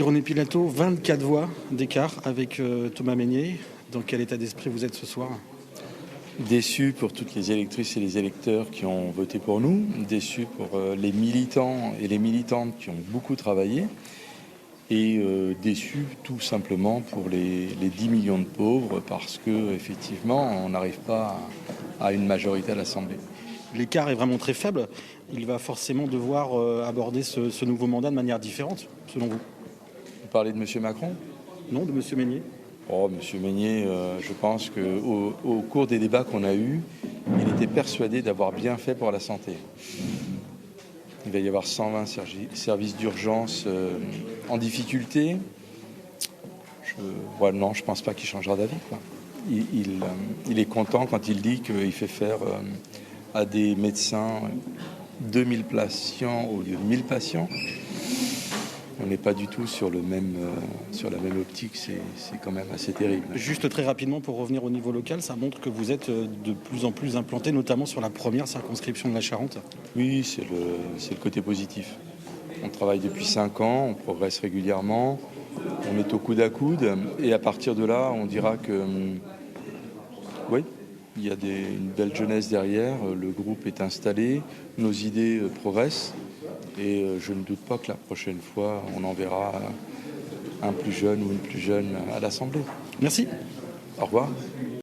René Pilato, 24 voix d'écart avec Thomas Mesnier. Dans quel état d'esprit vous êtes ce soir? Déçu pour toutes les électrices et les électeurs qui ont voté pour nous, déçu pour les militants et les militantes qui ont beaucoup travaillé, et déçu tout simplement pour les 10 millions de pauvres parce que effectivement on n'arrive pas à une majorité à l'Assemblée. L'écart est vraiment très faible. Il va forcément devoir aborder ce nouveau mandat de manière différente, selon vous? Vous parlez de M. Macron? Non, de M. Mesnier? Oh, M. Mesnier, je pense qu'au cours des débats qu'on a eus, il était persuadé d'avoir bien fait pour la santé. Il va y avoir 120 services d'urgence en difficulté. Non, je ne pense pas qu'il changera d'avis, quoi. Il est content quand il dit qu'il fait faire à des médecins 2000 patients au lieu de 1000 patients. On n'est pas du tout sur la même optique, c'est quand même assez terrible. Juste très rapidement, pour revenir au niveau local, ça montre que vous êtes de plus en plus implanté, notamment sur la première circonscription de la Charente. Oui, c'est le côté positif. On travaille depuis 5 ans, on progresse régulièrement, on est au coude à coude, et à partir de là, on dira que oui, il y a une belle jeunesse derrière, le groupe est installé, nos idées progressent, et je ne doute pas que la prochaine fois, on enverra un plus jeune ou une plus jeune à l'Assemblée. Merci. Au revoir.